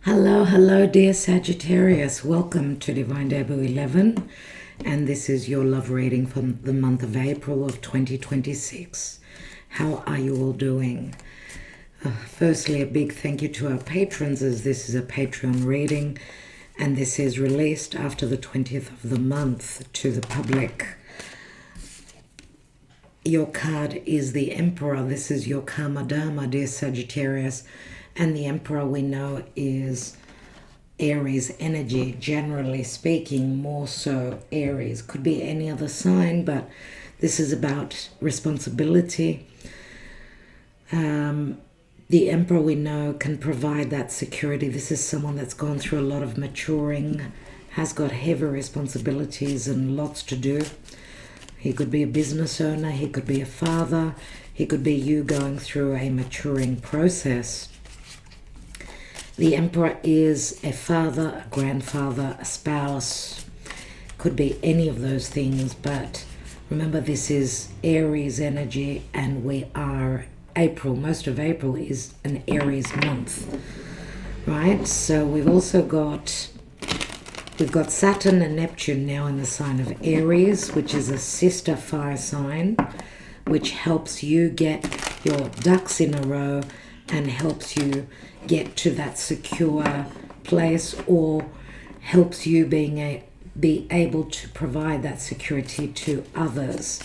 Hello, dear Sagittarius. Welcome to Divine Debut 11, and this is your love reading for the month of April of 2026. How are you all doing? Firstly, a big thank you to our patrons, as this is a Patreon reading, and this is released after the 20th of the month to the public. Your card is the Emperor. This is your Karma Dharma, dear Sagittarius. And the Emperor, we know, is Aries energy, generally speaking, more so Aries. Could be any other sign, but this is about responsibility. The Emperor, we know, can provide that security. This is someone that's gone through a lot of maturing, has got heavy responsibilities and lots to do. He could be a business owner, he could be a father, he could be you going through a maturing process. The Emperor is a father, a grandfather, a spouse. Could be any of those things, but remember, this is Aries energy and we are April. Most of April is an Aries month, right? So we've got Saturn and Neptune now in the sign of Aries, which is a sister fire sign, which helps you get your ducks in a row and helps you get to that secure place, or helps you be able to provide that security to others.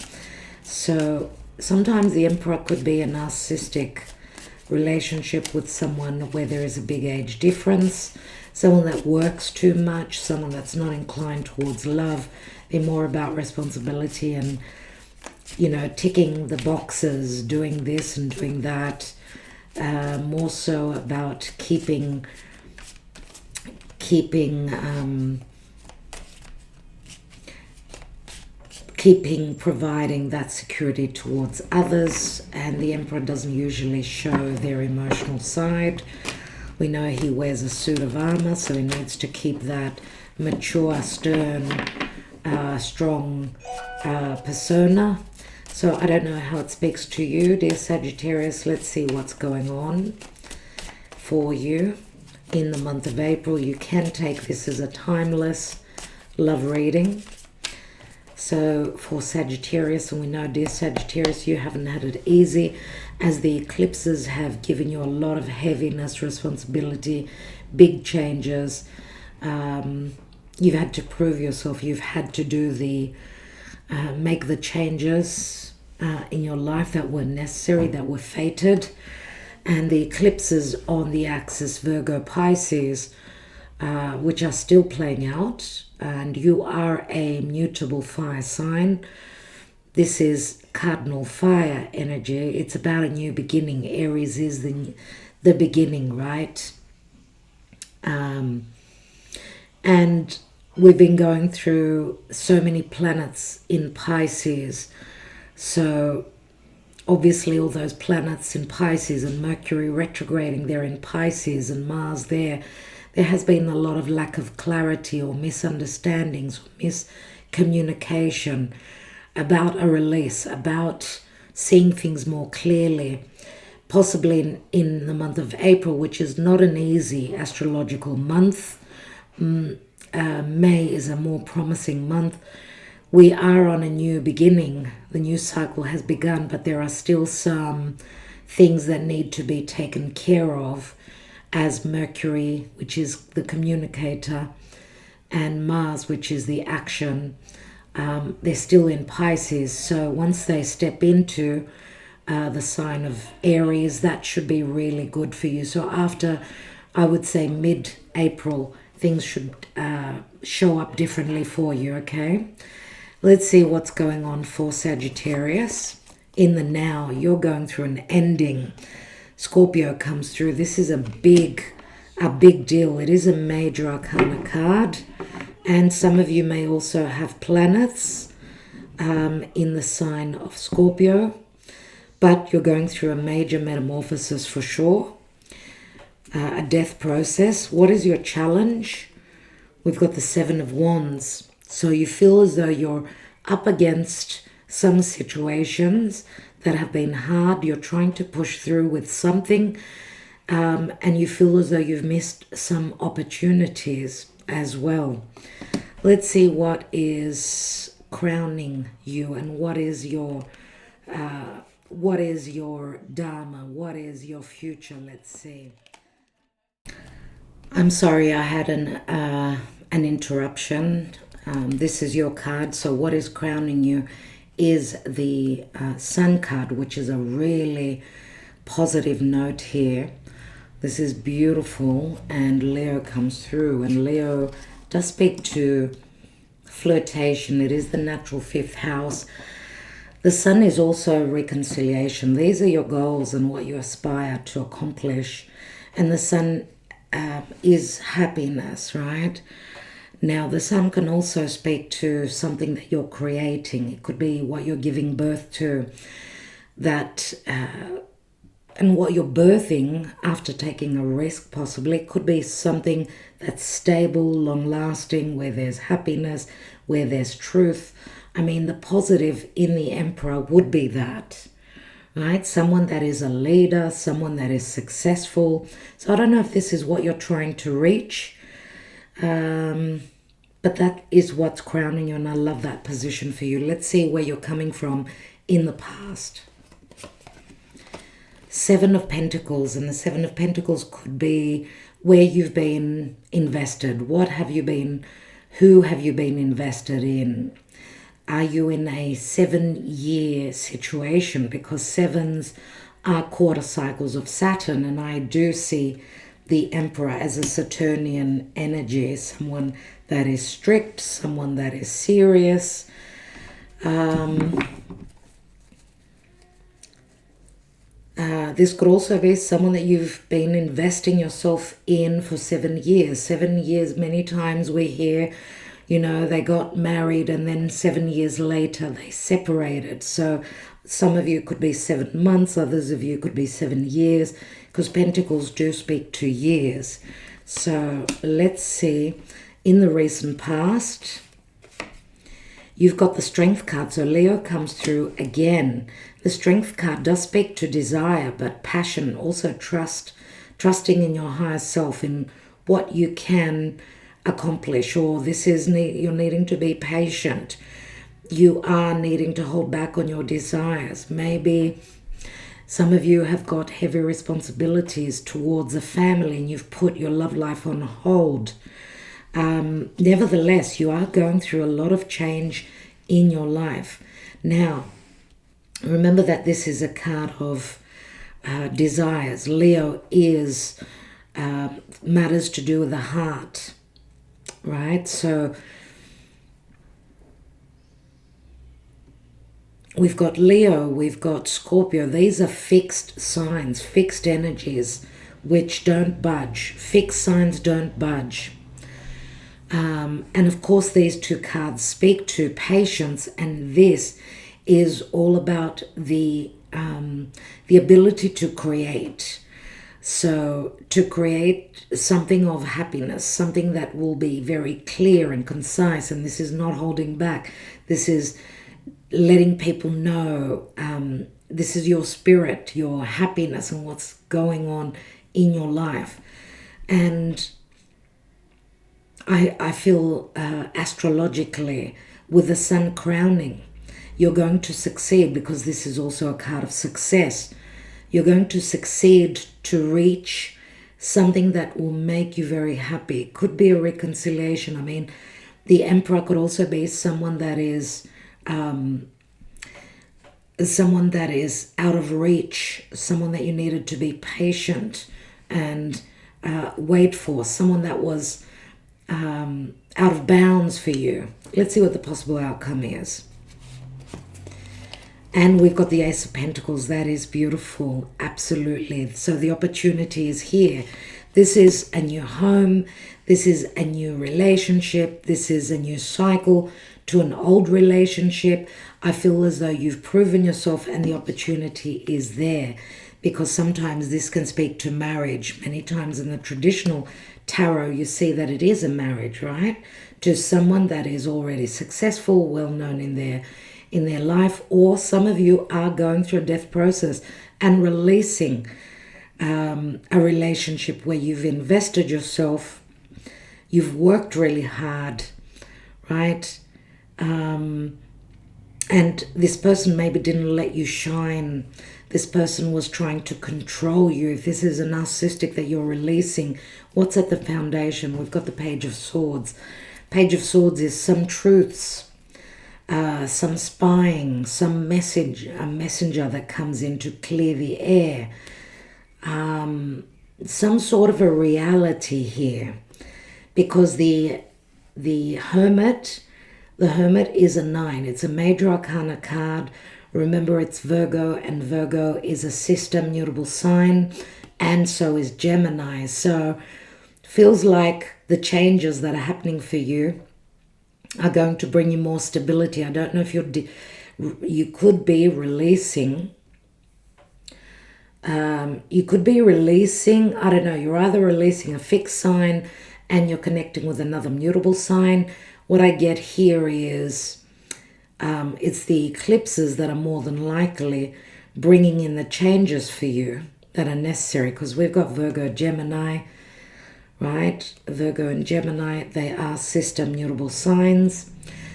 So sometimes the Emperor could be a narcissistic relationship with someone where there is a big age difference, someone that works too much, someone that's not inclined towards love. They're more about responsibility and, ticking the boxes, doing this and doing that. More so about keeping providing that security towards others, and the Emperor doesn't usually show their emotional side. We know he wears a suit of armor, so he needs to keep that mature, stern, strong persona. So I don't know how it speaks to you, dear Sagittarius. Let's see what's going on for you in the month of April. You can take this as a timeless love reading. So for Sagittarius, and we know, dear Sagittarius, you haven't had it easy, as the eclipses have given you a lot of heaviness, responsibility, big changes. You've had to prove yourself. You've had to do make the changes in your life that were necessary, that were fated. And the eclipses on the axis Virgo Pisces, which are still playing out, and you are a mutable fire sign. This is cardinal fire energy. It's about a new beginning. Aries is the beginning, right? And we've been going through so many planets in Pisces. So obviously all those planets in Pisces and Mercury retrograding there in Pisces and Mars there has been a lot of lack of clarity or misunderstandings or miscommunication about a release, about seeing things more clearly. Possibly in the month of April, which is not an easy astrological month. May is a more promising month. We are on a new beginning. The new cycle has begun, but there are still some things that need to be taken care of, as Mercury, which is the communicator, and Mars, which is the action. They're still in Pisces, so once they step into the sign of Aries, that should be really good for you. So after, I would say, mid-April, things should show up differently for you, okay? Let's see what's going on for Sagittarius. In the now, you're going through an ending. Scorpio comes through. This is a big deal. It is a major arcana card. And some of you may also have planets in the sign of Scorpio. But you're going through a major metamorphosis for sure. A death process. What is your challenge? We've got the Seven of Wands. So you feel as though you're up against some situations that have been hard. You're trying to push through with something and you feel as though you've missed some opportunities as well. Let's see what is crowning you and what is your dharma, what is your future. Let's see. I'm sorry, I had an interruption. This is your card. So what is crowning you is the Sun card, which is a really positive note here. This is beautiful, and Leo comes through, and Leo does speak to flirtation. It is the natural fifth house. The Sun is also reconciliation. These are your goals and what you aspire to accomplish. And the Sun is happiness, right? Now, the Sun can also speak to something that you're creating. It could be what you're giving birth to, that and what you're birthing after taking a risk, possibly. It could be something that's stable, long-lasting, where there's happiness, where there's truth. I mean, the positive in the Emperor would be that, right? Someone that is a leader, someone that is successful. So I don't know if this is what you're trying to reach, but that is what's crowning you, and I love that position for you. Let's see where you're coming from in the past. Seven of Pentacles, and the Seven of Pentacles could be where you've been invested. What have you been, who have you been invested in? Are you in a 7-year situation? Because sevens are quarter cycles of Saturn, and I do see the Emperor as a Saturnian energy, someone that is strict, someone that is serious. This could also be someone that you've been investing yourself in for 7 years. 7 years, many times we hear, you know, they got married and then 7 years later they separated. So some of you could be 7 months, others of you could be 7 years, because Pentacles do speak to years. So let's see, in the recent past, you've got the Strength card. So Leo comes through again. The Strength card does speak to desire, but passion, also trusting in your higher self, in what you can accomplish, or this is you're needing to be patient. You are needing to hold back on your desires. Maybe some of you have got heavy responsibilities towards a family and you've put your love life on hold. Nevertheless, you are going through a lot of change in your life. Now, remember that this is a card of desires. Leo is matters to do with the heart, right? So we've got Leo, we've got Scorpio. These are fixed signs, fixed energies, which don't budge. Fixed signs don't budge. And of course, these two cards speak to patience, and this is all about the ability to create. So to create something of happiness, something that will be very clear and concise, and this is not holding back. This is letting people know this is your spirit, your happiness, and what's going on in your life. And I feel astrologically, with the Sun crowning, you're going to succeed, because this is also a card of success. You're going to succeed to reach something that will make you very happy. It could be a reconciliation. I mean, the Emperor could also be someone that is out of reach, someone that you needed to be patient and wait for, someone that was out of bounds for you. Let's see what the possible outcome is. And we've got the Ace of Pentacles. That is beautiful. Absolutely. So the opportunity is here. This is a new home. This is a new relationship. This is a new cycle to an old relationship. I feel as though you've proven yourself and the opportunity is there, because sometimes this can speak to marriage. Many times in the traditional tarot, you see that it is a marriage, right? To someone that is already successful, well known in their life, or some of you are going through a death process and releasing a relationship where you've invested yourself, you've worked really hard, right? And this person maybe didn't let you shine. This person was trying to control you. If this is a narcissistic that you're releasing, what's at the foundation? We've got the Page of Swords. Page of Swords is some truths, some spying, some message, a messenger that comes in to clear the air. Some sort of a reality here, because the Hermit is a 9. It's a major arcana card. Remember, it's Virgo, and Virgo is a sister mutable sign, and so is Gemini. So feels like the changes that are happening for you are going to bring you more stability. I don't know if you could be releasing. You could be releasing, I don't know, you're either releasing a fixed sign and you're connecting with another mutable sign. What I get here is it's the eclipses that are more than likely bringing in the changes for you that are necessary, because we've got Virgo, Gemini, right? Virgo and Gemini, they are sister mutable signs.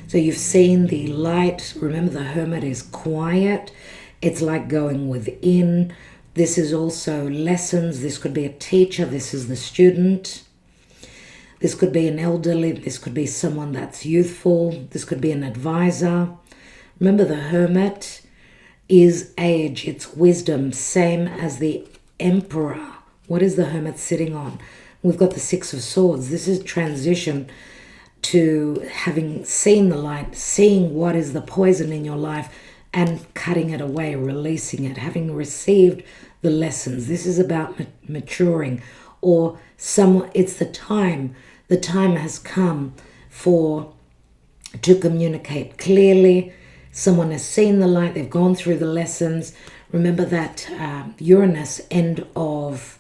So you've seen the light. Remember, the Hermit is quiet. It's like going within. This is also lessons. This could be a teacher. This is the student. This could be an elderly. This could be someone that's youthful. This could be an advisor. Remember, the Hermit is age. It's wisdom, same as the Emperor. What is the Hermit sitting on? We've got the Six of Swords. This is transition to having seen the light, seeing what is the poison in your life and cutting it away, releasing it, having received the lessons. This is about maturing, or it's the time. The time has come to communicate clearly. Someone has seen the light. They've gone through the lessons. Remember that Uranus end of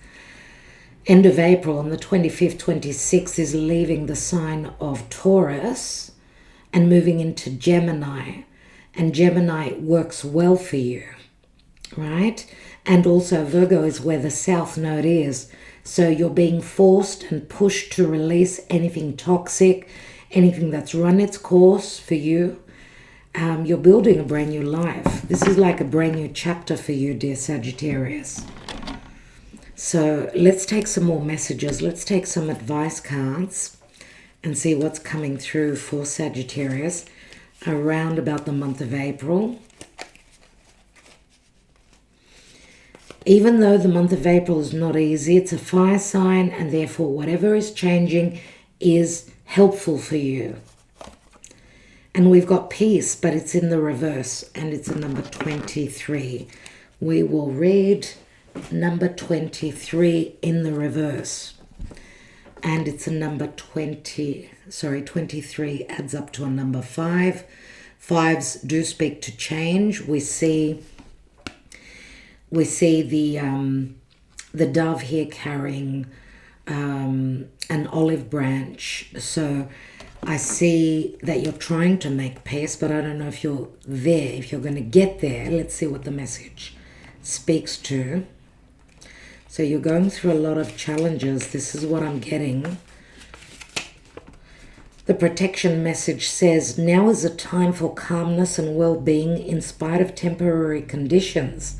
April on the 25th, 26th is leaving the sign of Taurus and moving into Gemini. And Gemini works well for you, right? And also Virgo is where the South Node is. So you're being forced and pushed to release anything toxic, anything that's run its course for you. You're building a brand new life. This is like a brand new chapter for you, dear Sagittarius. So let's take some more messages. Let's take some advice cards and see what's coming through for Sagittarius around about the month of April. Even though the month of April is not easy, it's a fire sign, and therefore whatever is changing is helpful for you. And we've got peace, but it's in the reverse, and it's a number 23. We will read number 23 in the reverse. And it's a number 23 adds up to a number 5. Fives do speak to change. We see the dove here carrying an olive branch. So I see that you're trying to make peace, but I don't know if you're there, if you're going to get there. Let's see what the message speaks to. So you're going through a lot of challenges. This is what I'm getting. The protection message says, now is a time for calmness and well-being in spite of temporary conditions.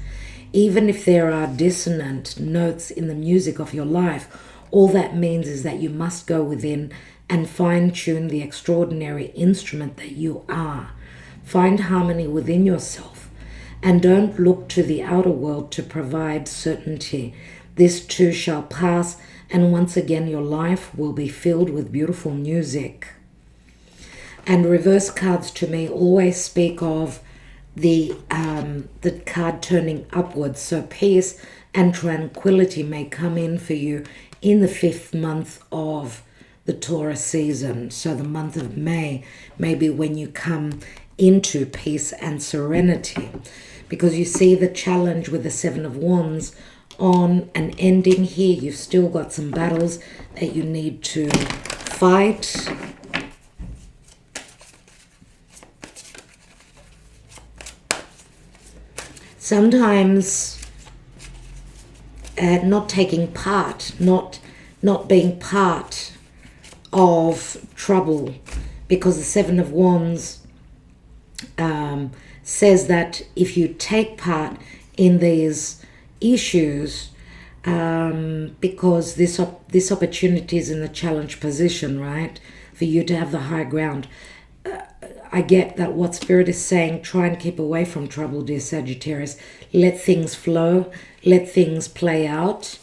Even if there are dissonant notes in the music of your life, all that means is that you must go within and fine-tune the extraordinary instrument that you are. Find harmony within yourself and don't look to the outer world to provide certainty. This too shall pass, and once again your life will be filled with beautiful music. And reverse cards to me always speak of the card turning upwards. So peace and tranquility may come in for you in the 5th month of the Taurus season. So the month of May may be when you come into peace and serenity, because you see the challenge with the 7 of Wands on an ending here. You've still got some battles that you need to fight. Sometimes not taking part, not being part of trouble, because the Seven of Wands says that if you take part in these issues, because this opportunity is in the challenge position, right, for you to have the high ground. I get that what Spirit is saying, try and keep away from trouble, dear Sagittarius. Let things flow, let things play out,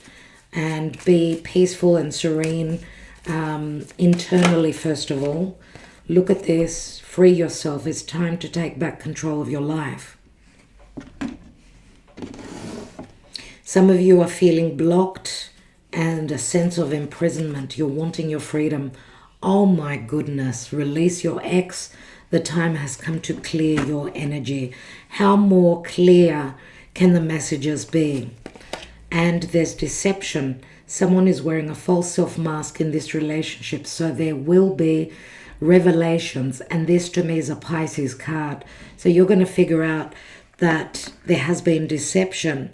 and be peaceful and serene internally, first of all. Look at this, free yourself. It's time to take back control of your life. Some of you are feeling blocked and a sense of imprisonment. You're wanting your freedom. Oh my goodness, release your ex. The time has come to clear your energy. How more clear can the messages be? And there's deception. Someone is wearing a false self-mask in this relationship, so there will be revelations. And this to me is a Pisces card. So you're going to figure out that there has been deception.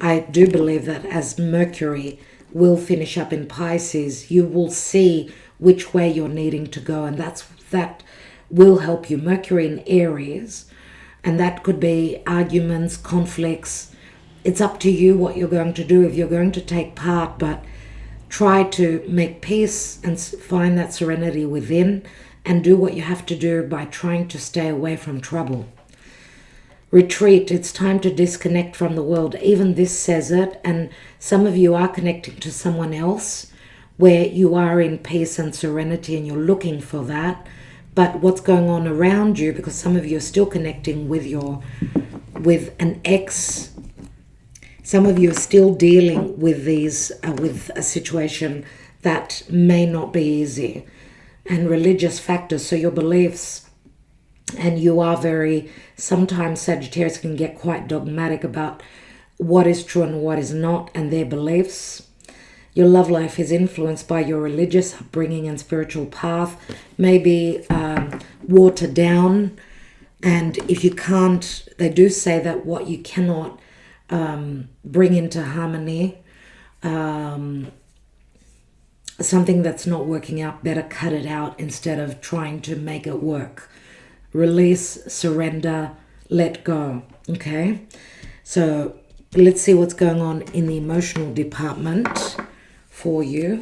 I do believe that as Mercury will finish up in Pisces, you will see which way you're needing to go, and that will help you. Mercury in Aries, and that could be arguments, conflicts. It's up to you what you're going to do, if you're going to take part, but try to make peace and find that serenity within, and do what you have to do by trying to stay away from trouble. Retreat. It's time to disconnect from the world. Even this says it, and some of you are connecting to someone else where you are in peace and serenity and you're looking for that. But what's going on around you, because some of you are still connecting with an ex. Some of you are still dealing with with a situation that may not be easy. And religious factors, so your beliefs. And you are sometimes Sagittarius can get quite dogmatic about what is true and what is not, and their beliefs. Your love life is influenced by your religious upbringing and spiritual path, maybe watered down. And if you can't, they do say that what you cannot bring into harmony, something that's not working out, better cut it out instead of trying to make it work. Release, surrender, let go. Okay, so let's see what's going on in the emotional department for you.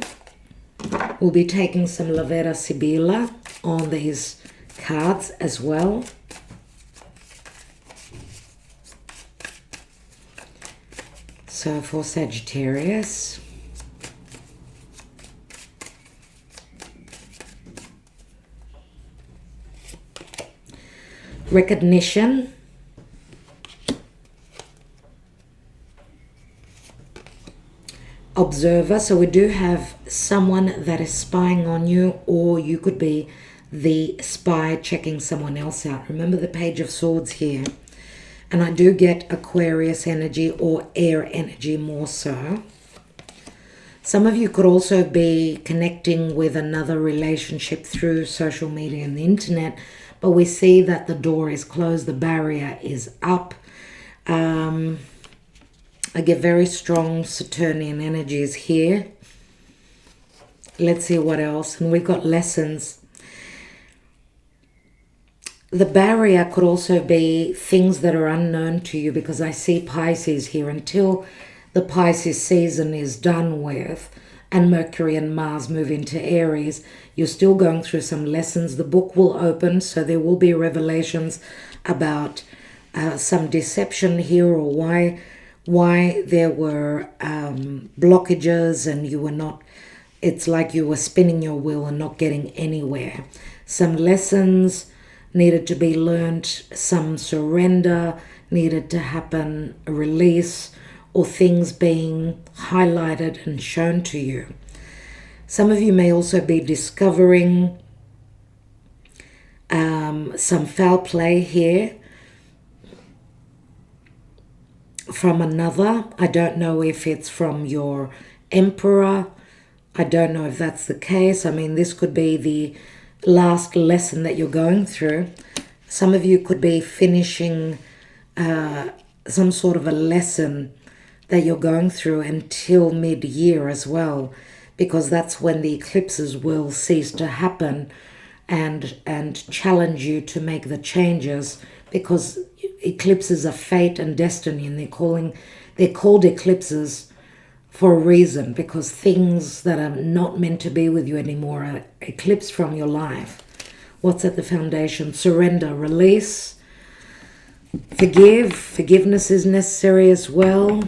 We'll be taking some Lavera Sibilla on these cards as well. So for Sagittarius, recognition, observer. So we do have someone that is spying on you, or you could be the spy checking someone else out. Remember the Page of Swords here. And I do get Aquarius energy or air energy more so. Some of you could also be connecting with another relationship through social media and the internet, but we see that the door is closed, the barrier is up. I get very strong Saturnian energies here. Let's see what else. And we've got lessons. The barrier could also be things that are unknown to you, because I see Pisces here. Until the Pisces season is done with and Mercury and Mars move into Aries, you're still going through some lessons. The book will open, so there will be revelations about some deception here, or why there were blockages and you were not, it's like you were spinning your wheel and not getting anywhere. Some lessons needed to be learned, some surrender needed to happen, a release, or things being highlighted and shown to you. Some of you may also be discovering some foul play here from another. I don't know if it's from your emperor. I don't know if that's the case. I mean, this could be the last lesson that you're going through. Some of you could be finishing some sort of a lesson that you're going through until mid-year as well, because that's when the eclipses will cease to happen and challenge you to make the changes, because eclipses are fate and destiny, and they're called eclipses for a reason, because things that are not meant to be with you anymore are eclipsed from your life. What's at the foundation? Surrender, release, forgive. Forgiveness is necessary as well.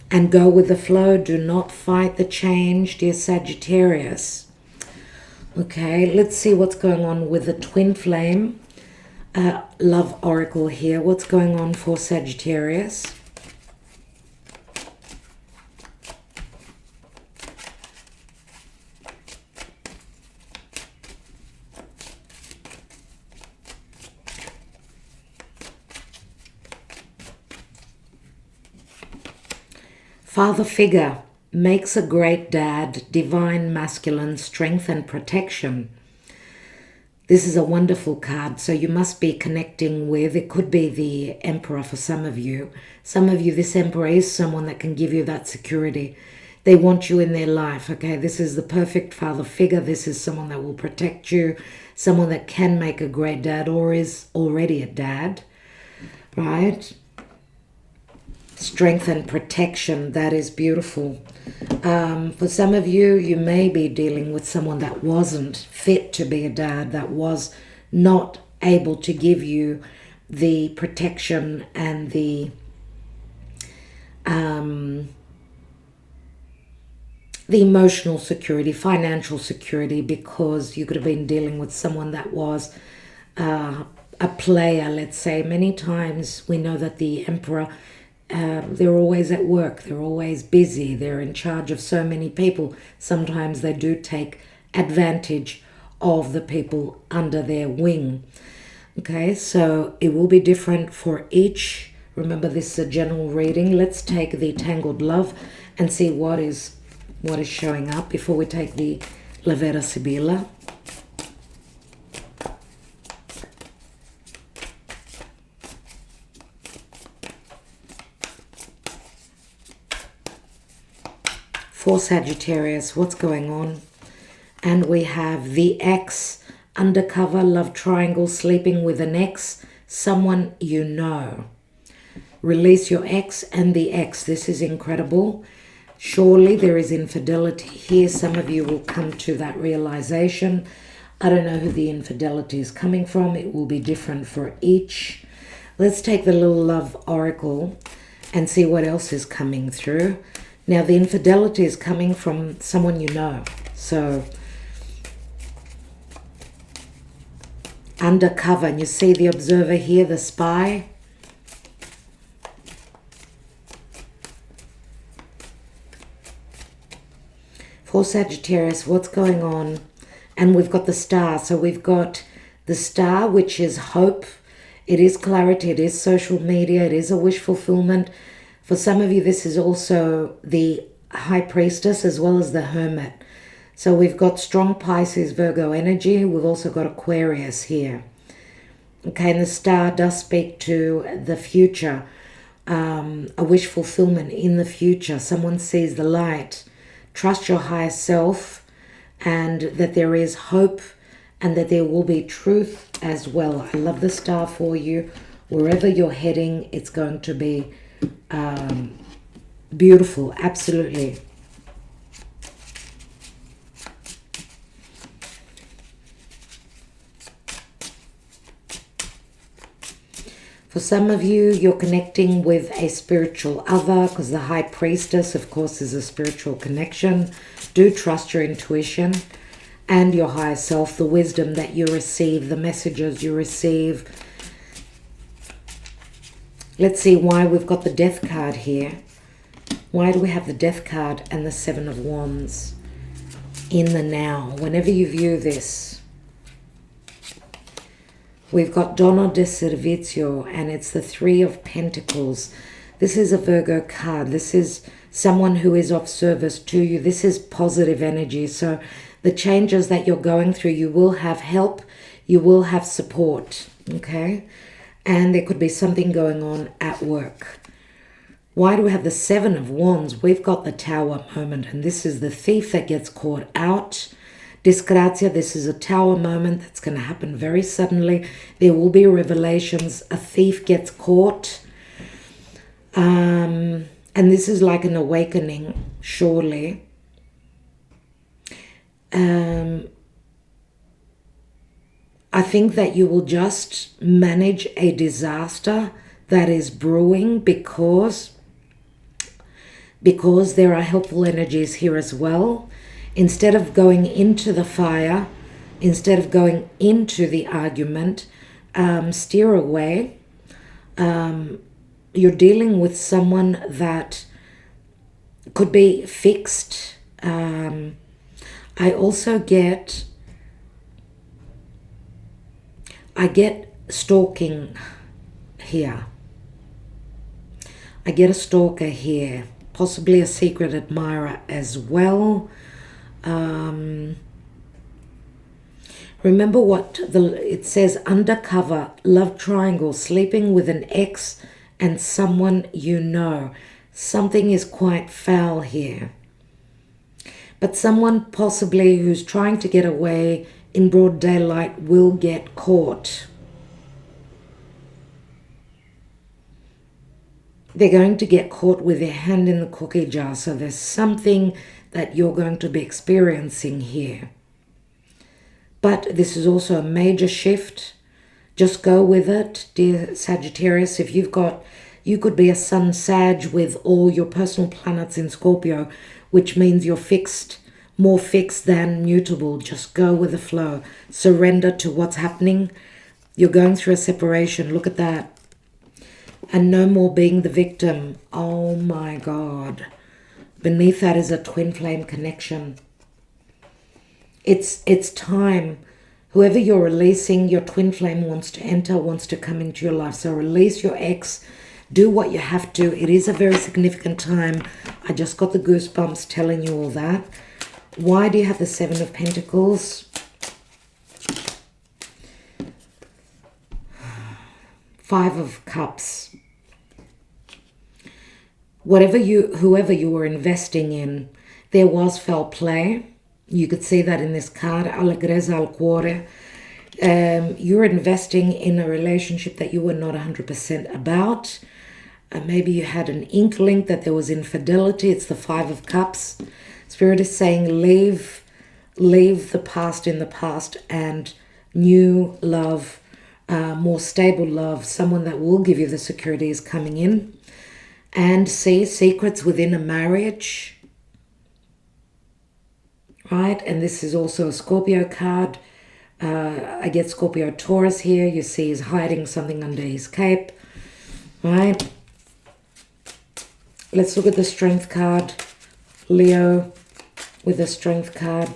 And go with the flow. Do not fight the change, dear Sagittarius. Okay, let's see what's going on with the twin flame love oracle here. What's going on for Sagittarius? Father figure makes a great dad, divine masculine strength and protection. This is a wonderful card, so you must be connecting with, it could be the Emperor for some of you. Some of you, this Emperor is someone that can give you that security. They want you in their life, okay? This is the perfect father figure. This is someone that will protect you, someone that can make a great dad or is already a dad, right? Strength and protection, that is beautiful. For some of you, you may be dealing with someone that wasn't fit to be a dad, that was not able to give you the protection and the emotional security, financial security, because you could have been dealing with someone that was a player, let's say. Many times we know that the Emperor, they're always at work, they're always busy, they're in charge of so many people. Sometimes they do take advantage of the people under their wing. Okay, so it will be different for each. Remember, this is a general reading. Let's take the Tangled Love and see what is showing up before we take the Lavera Sibilla. For Sagittarius, what's going on? And we have the ex, undercover, love triangle, sleeping with an ex, someone you know. Release your ex and the ex. This is incredible. Surely there is infidelity here. Some of you will come to that realization. I don't know who the infidelity is coming from. It will be different for each. Let's take the little love oracle and see what else is coming through. Now, the infidelity is coming from someone you know. So, undercover. And you see the observer here, the spy. For Sagittarius, what's going on? And we've got the star. So we've got the star, which is hope. It is clarity. It is social media. It is a wish fulfillment. For some of you, this is also the High Priestess as well as the Hermit. So we've got strong Pisces, Virgo energy. We've also got Aquarius here. Okay, and the star does speak to the future, a wish fulfillment in the future. Someone sees the light. Trust your higher self, and that there is hope and that there will be truth as well. I love the star for you. Wherever you're heading, it's going to be beautiful, absolutely. For some of you, you're connecting with a spiritual other, because the High Priestess, of course, is a spiritual connection. Do trust your intuition and your higher self, the wisdom that you receive, the messages you receive. Let's see why we've got the Death card here. Why do we have the Death card and the Seven of Wands in the now? Whenever you view this, we've got Donna de Servizio, and it's the Three of Pentacles. This is a Virgo card. This is someone who is of service to you. This is positive energy. So the changes that you're going through, you will have help. You will have support, okay? And there could be something going on at work. Why do we have the Seven of Wands? We've got the Tower moment, and this is the thief that gets caught out. Disgrazia, this is a Tower moment that's going to happen very suddenly. There will be revelations. A thief gets caught. And this is like an awakening, surely. I think that you will just manage a disaster that is brewing because there are helpful energies here as well. Instead of going into the fire, instead of going into the argument, steer away. You're dealing with someone that could be fixed. I also get stalking here. I get a stalker here, possibly a secret admirer as well. Remember what it says, undercover, love triangle, sleeping with an ex and someone you know. Something is quite foul here. But someone possibly who's trying to get away in broad daylight will get caught. They're going to get caught with their hand in the cookie jar. So there's something that you're going to be experiencing here. But this is also a major shift. Just go with it, dear Sagittarius. If you've got, you could be a Sun Sag with all your personal planets in Scorpio, which means you're fixed, more fixed than mutable. Just go with the flow. Surrender to what's happening. You're going through a separation. Look at that. And no more being the victim. Oh my God. Beneath that is a twin flame connection. It's time. Whoever you're releasing, your twin flame wants to enter, wants to come into your life. So release your ex. Do what you have to. It is a very significant time. I just got the goosebumps telling you all that. Why do you have the Seven of Pentacles? Five of Cups. Whoever you were investing in, there was foul play. You could see that in this card, Allegrezza al cuore. You're investing in a relationship that you were not 100% about. Maybe you had an inkling that there was infidelity. It's the Five of Cups. Spirit is saying leave the past in the past and new love, more stable love, someone that will give you the security is coming in. And see secrets within a marriage. Right, and this is also a Scorpio card. I get Scorpio Taurus here. You see he's hiding something under his cape. Right. Let's look at the Strength card. Leo with the Strength card.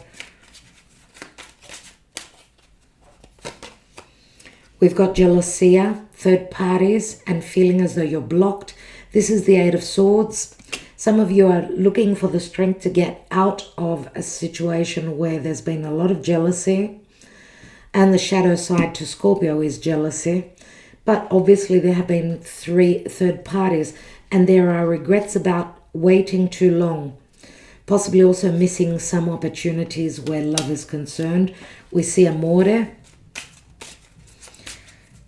We've got jealousy, third parties, and feeling as though you're blocked. This is the Eight of Swords. Some of you are looking for the strength to get out of a situation where there's been a lot of jealousy. And the shadow side to Scorpio is jealousy. But obviously there have been three third parties. And there are regrets about waiting too long. Possibly also missing some opportunities where love is concerned. We see amore.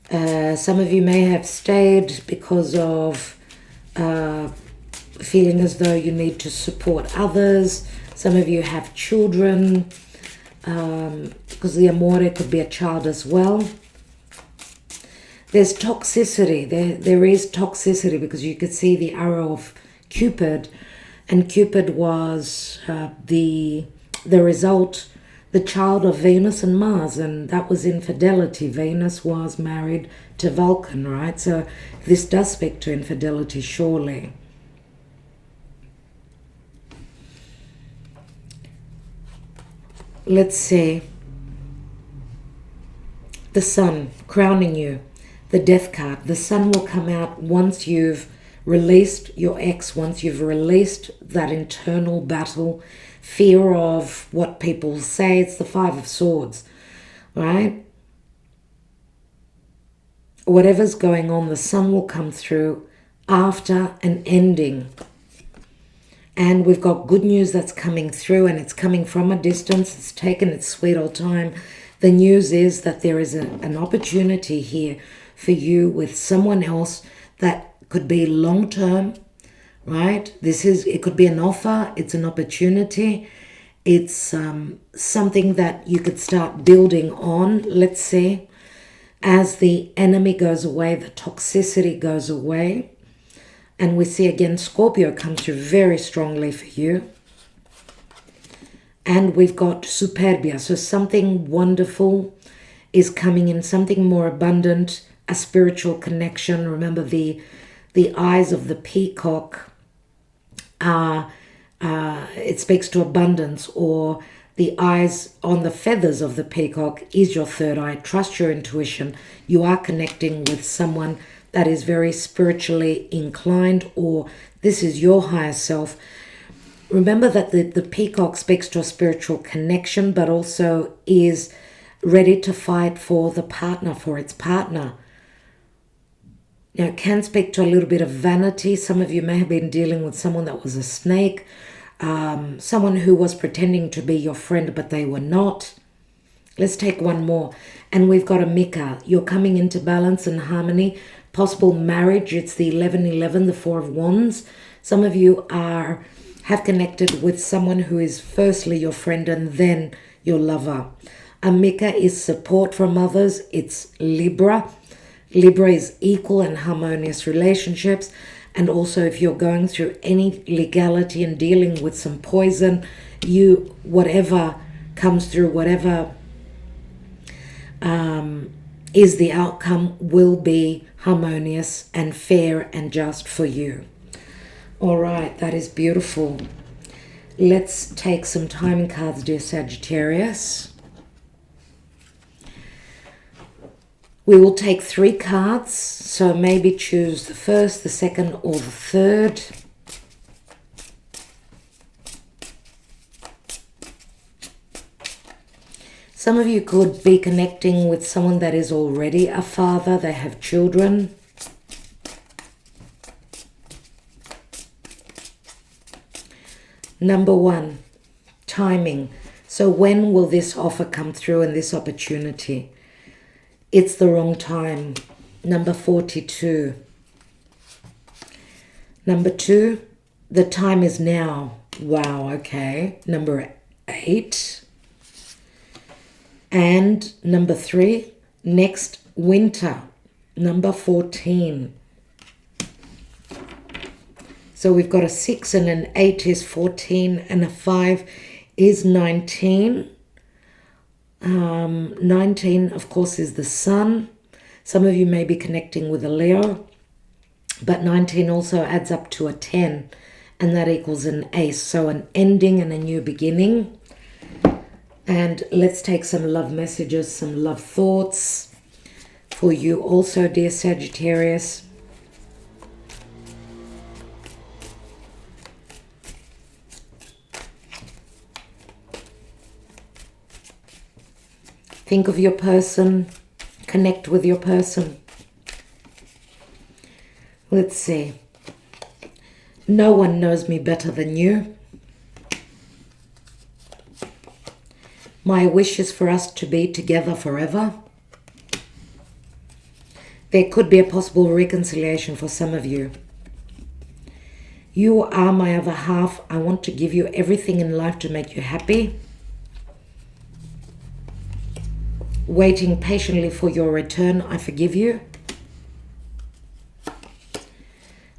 Some of you may have stayed because of feeling as though you need to support others. Some of you have children, because the amore could be a child as well. There's toxicity. There is toxicity because you could see the arrow of Cupid, and Cupid was the result, the child of Venus and Mars, and that was infidelity. Venus was married to Vulcan, right? So this does speak to infidelity, surely. Let's see. The Sun crowning you. The Death card. The Sun will come out once you've released your ex, once you've released that internal battle, fear of what people say. It's the Five of Swords, right? Whatever's going on, the Sun will come through after an ending. And we've got good news that's coming through, and it's coming from a distance. It's taken its sweet old time. The news is that there is an opportunity here for you with someone else that could be long-term, right? It could be an offer. It's an opportunity. It's something that you could start building on, let's say, as the enemy goes away, the toxicity goes away. And we see again Scorpio come through very strongly for you. And we've got Superbia. So something wonderful is coming in, something more abundant, a spiritual connection. Remember the eyes of the peacock are, it speaks to abundance, or the eyes on the feathers of the peacock is your third eye. Trust your intuition. You are connecting with someone that is very spiritually inclined, or this is your higher self. Remember that the peacock speaks to a spiritual connection, but also is ready to fight for the partner, for its partner. Now, it can speak to a little bit of vanity. Some of you may have been dealing with someone that was a snake, someone who was pretending to be your friend, but they were not. Let's take one more. And we've got a Mika. You're coming into balance and harmony. Possible marriage. It's the 1111, the Four of Wands. Some of you have connected with someone who is firstly your friend and then your lover. A Mika is support from others. It's Libra. Libra is equal and harmonious relationships. And also if you're going through any legality and dealing with some poison, whatever comes through, whatever is the outcome, will be harmonious and fair and just for you. All right, that is beautiful. Let's take some timing cards, dear Sagittarius. We will take 3 cards, so maybe choose the first, the second, or the third. Some of you could be connecting with someone that is already a father. They have children. Number 1, timing. So when will this offer come through and this opportunity? It's the wrong time. Number 42. Number 2, the time is now. Wow, okay. Number 8. And number 3, next winter. Number 14. So we've got a 6 and an 8 is 14 and a 5 is 19. 19, of course, is the sun. Some of you may be connecting with a Leo, but 19 also adds up to a 10, and that equals an ace. So an ending and a new beginning. And let's take some love messages, some love thoughts for you also, dear Sagittarius. Think of your person, connect with your person. Let's see. No one knows me better than you. My wish is for us to be together forever. There could be a possible reconciliation for some of you. You are my other half. I want to give you everything in life to make you happy. Waiting patiently for your return, I forgive you.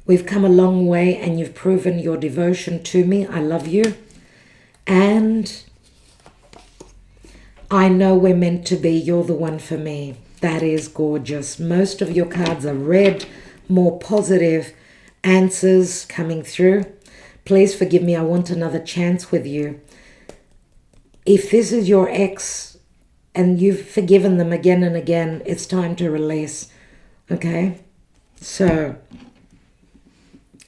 We've come a long way and you've proven your devotion to me. I love you. And I know we're meant to be. You're the one for me. That is gorgeous. Most of your cards are red, more positive answers coming through. Please forgive me. I want another chance with you. If this is your ex and you've forgiven them again and again, it's time to release. Okay? So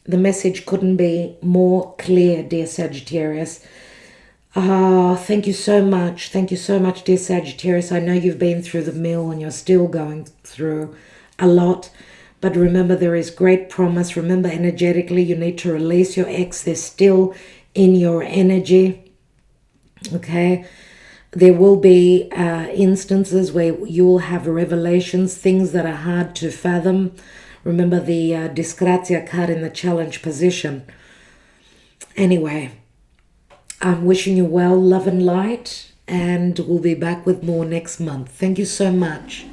the message couldn't be more clear, dear Sagittarius. Thank you so much. Thank you so much, dear Sagittarius. I know you've been through the mill and you're still going through a lot, But remember, there is great promise. Remember, energetically, you need to release your ex. They're still in your energy. Okay? There will be instances where you will have revelations, things that are hard to fathom. Remember the disgrazia card in the challenge position. Anyway, I'm wishing you well, love and light, and we'll be back with more next month. Thank you so much.